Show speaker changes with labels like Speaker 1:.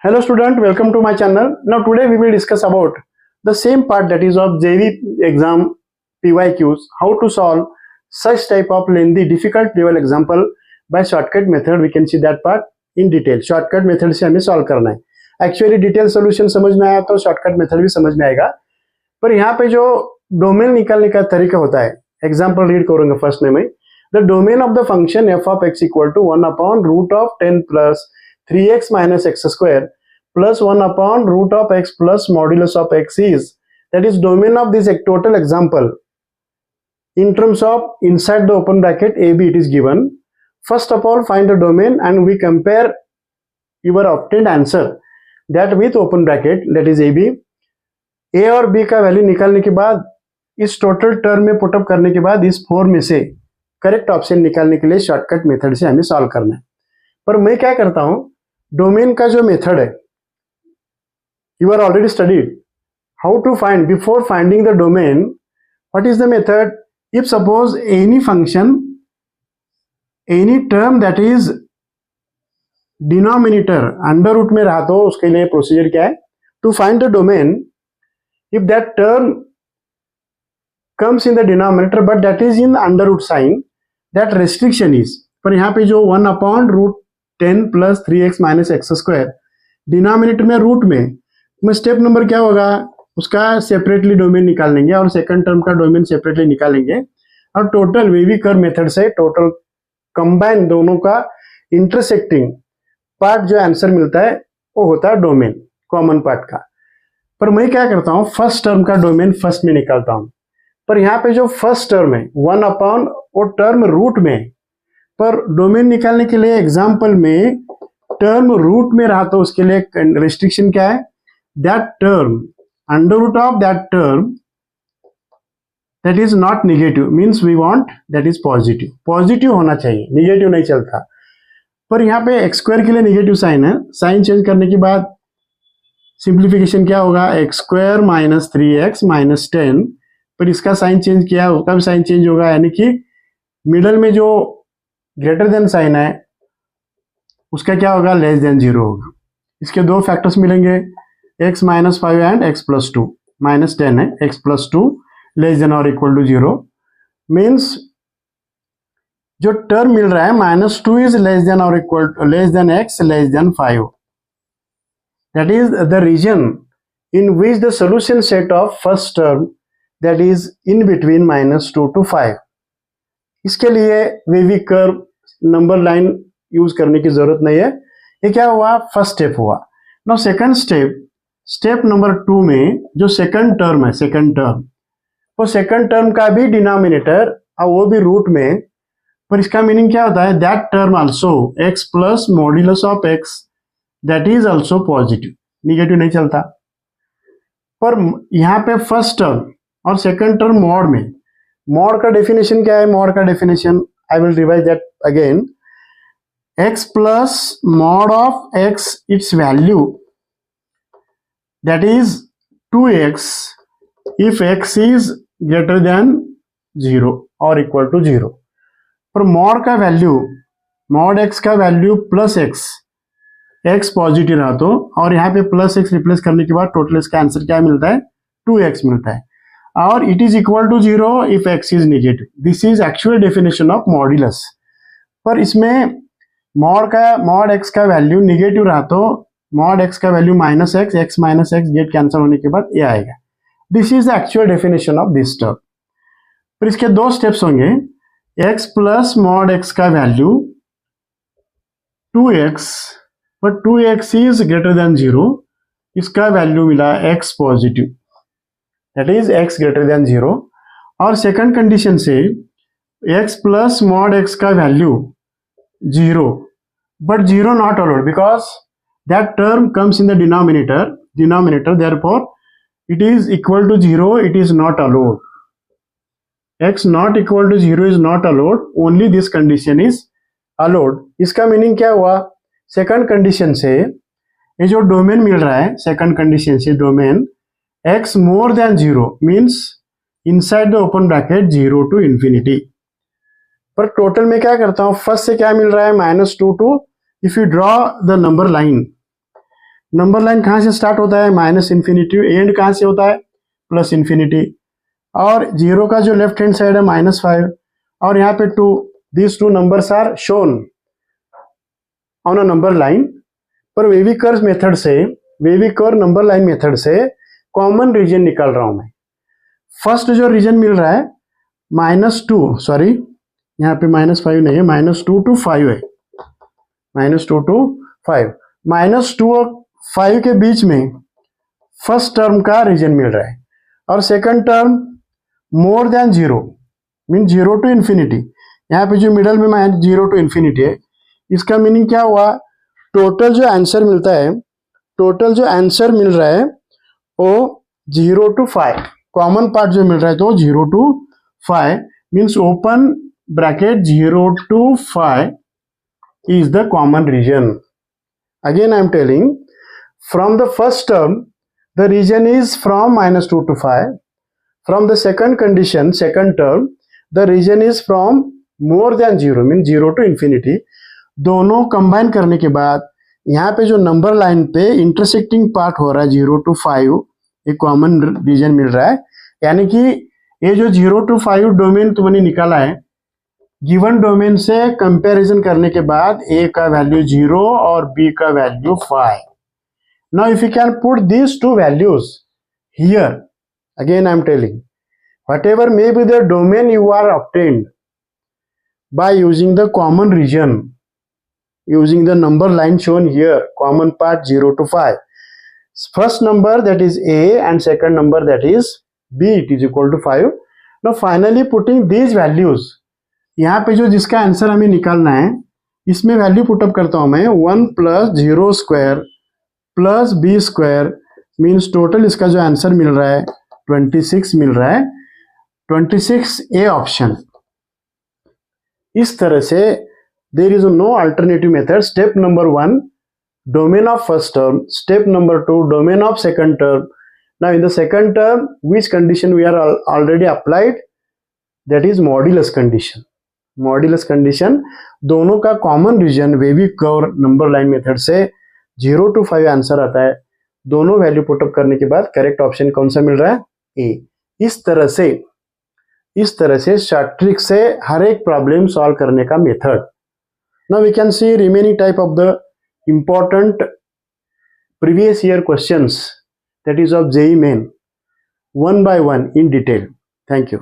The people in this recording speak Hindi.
Speaker 1: Hello student, welcome to my channel. Now today we will discuss about the same part, that is of JV exam PYQs, how to solve such type of lengthy difficult level example by shortcut method. We can see that part in detail. Shortcut method से हमें solve करना है. Actually डिटेल सोल्यूशन समझ में आया तो शॉर्टकट मेथड भी समझ में आएगा, पर यहाँ पे जो डोमेन निकालने का तरीका होता है, एग्जाम्पल रीड करूंगा फर्स्ट में मैं. The domain of the function F of X equal to 1 upon root of 10 plus 3x minus x square plus 1 upon root of x plus modulus of x is, that is domain of this total example in terms of inside the open bracket AB it is given. First of all find the domain and we compare your obtained answer that with open bracket, that is AB. A और B का वैल्यू निकालने के बाद इस टोटल टर्म में पुटअप करने के बाद इस 4 में से करेक्ट ऑप्शन निकालने के लिए शॉर्टकट मेथड से हमें सॉल्व करना है. पर मैं क्या करता हूं, डोमेन का जो मेथड है, you are already studied how to find. Before finding the domain, what is the method? If suppose any function, any term that is denominator under root में रहा तो उसके लिए प्रोसीजर क्या है? To find the domain, if that term comes in the denominator but that is in under root sign, that restriction is. पर यहाँ पे जो 1 upon root 10 plus 3x minus X square denominator में रूट में स्टेप नंबर क्या होगा, उसका सेपरेटली डोमेन निकाल लेंगे और सेकंड टर्म का डोमेन सेपरेटली निकालेंगे और टोटल वेवी कर्व मेथड से टोटल कंबाइन दोनों का इंटरसेक्टिंग पार्ट जो आंसर मिलता है वो होता है डोमेन कॉमन पार्ट का. पर मैं क्या करता हूँ, फर्स्ट टर्म का डोमेन फर्स्ट में निकालता हूँ. पर यहाँ पे जो फर्स्ट टर्म है 1 अपॉन वो टर्म रूट में, पर डोमेन निकालने के लिए एग्जाम्पल में टर्म रूट में रहा तो उसके लिए रिस्ट्रिक्शन क्या है, that term under root of that term that is not negative, means we want that is positive. Positive होना चाहिए, नेगेटिव नहीं चलता. पर यहाँ पे एक्स स्क्वायर के लिए नेगेटिव साइन है, साइन चेंज करने के बाद सिंप्लीफिकेशन क्या होगा, x square minus 3x minus 10. पर इसका साइन चेंज किया, उसका भी साइन चेंज होगा, यानी कि मिडल में जो ग्रेटर देन साइन है उसका क्या होगा, लेस देन 0 होगा. इसके दो फैक्टर्स मिलेंगे, x minus 5 and x plus 2, minus 10 है, x प्लस 2 लेस देन और इक्वल टू 0. मीन्स जो टर्म मिल रहा है माइनस 2 इज लेस देन और equal less than x less than 5. That is the region in which the solution set of first term that is in between minus 2 to 5. इसके लिए wavy curve number line use करने की जरूरत नहीं है. ये क्या हुआ, फर्स्ट स्टेप हुआ. Now second step, step number 2 में जो सेकंड टर्म है, सेकंड टर्म, वो सेकंड टर्म का भी डिनोमिनेटर और वो भी रूट में, पर इसका मीनिंग क्या होता है, that term also x plus modulus of x that is also positive, negative नहीं चलता. पर यहाँ पे फर्स्ट टर्म और सेकंड टर्म मॉड में, मॉड का डेफिनेशन क्या है, मॉड का definition I will revise that again. x plus mod of x it's value that is 2x if x is greater than 0 और इक्वल टू 0. पर मॉड का वैल्यू, मॉड x का वैल्यू प्लस x पॉजिटिव रहा तो, और यहाँ पे प्लस x रिप्लेस करने के बाद टोटल इसका आंसर क्या मिलता है, 2x मिलता है. और it is equal to 0 if x is negative. This is actual definition of modulus. पर इसमें मॉड x का वैल्यू नेगेटिव रहा तो मॉड x का value minus x minus x get cancel होने के बाद ये आएगा. This is the actual definition of this term. फिर इसके दो स्टेप्स होंगे, x प्लस मॉड x का value 2x, but 2x is greater than 0, इसका वैल्यू मिला x positive, that is x greater than 0. और सेकंड कंडीशन से x प्लस मॉड x का value 0, but 0 not allowed because that term comes in the denominator therefore it is equal to 0, it is not allowed. x not equal to 0 is not allowed, only this condition is allowed. इसका मीनिंग क्या हुआ, सेकंड कंडीशन से ये जो डोमेन मिल रहा है, सेकंड कंडीशन से domain x more than 0 means inside the open bracket 0 to infinity. पर टोटल में क्या करता हूं, फर्स्ट से क्या मिल रहा है, -2 to, if you draw the number line, number line कहाँ से स्टार्ट होता है, माइनस इन्फिनिटी, एंड कहाँ से होता है, प्लस इन्फिनिटी, और 0 का जो लेफ्ट हैंड साइड है -5, और यहाँ पे 2, these two numbers are shown on a number line। पर वेवी कर्व मेथड से, wavy curve number line method से कॉमन रीजन निकाल रहा हूं मैं। फर्स्ट जो रीजन मिल रहा है -2, सॉरी यहाँ पे -5 नहीं है, -2 to 5 है, -2 to 5, -2 और 5 के बीच में फर्स्ट टर्म का रीजन मिल रहा है, और second term more than 0 mean 0 to infinity. यहाँ पे जो मिडल में 0 to इन्फिनिटी है, इसका मीनिंग क्या हुआ, टोटल जो आंसर मिलता है, टोटल जो आंसर मिल रहा है वो 0 to 5, कॉमन पार्ट जो मिल रहा है तो 0 to 5 means open bracket 0 to 5 is the common region। Again I am telling, from the first term the region is from -2 to 5, from the second condition, second term, the region is from more than 0 means 0 to infinity। दोनों कंबाइन करने के बाद यहाँ पे जो नंबर लाइन पे इंटरसेक्टिंग पार्ट हो रहा है 0 to 5, एक कॉमन रीजन मिल रहा है, यानी कि ये जो 0 to 5 डोमेन तुमने निकाला है, गिवन डोमेन से कंपैरिजन करने के बाद ए का वैल्यू 0 और बी का value 5। Now if you can put these two values here, again I am telling, whatever may be the domain you are obtained by using the common region, using the number line shown here, common part 0 to 5, first number that is a and second number that is b, it is equal to 5। now finally putting these values, यहाँ पे जो जिसका आंसर हमें निकालना है इसमें वैल्यू पुटअप करता हूं मैं, 1 + 0 square plus b square means total इसका जो आंसर मिल रहा है 26 मिल रहा है, 26 ए ऑप्शन। इस तरह से there is no alternative method। step number 1 domain of first term, step number 2 domain of second term। now in the second term which condition we are already applied, that is modulus condition। modulus condition दोनों का common region wavy curve number line method से 0 to 5 आंसर आता है, दोनों वैल्यू पुटअप करने के बाद करेक्ट ऑप्शन कौन सा मिल रहा है, ए। इस तरह से शॉर्ट ट्रिक से हर एक प्रॉब्लम सॉल्व करने का method. Now we can see remaining type of the important previous year questions, that is of JEE Main, one by one in detail। Thank you।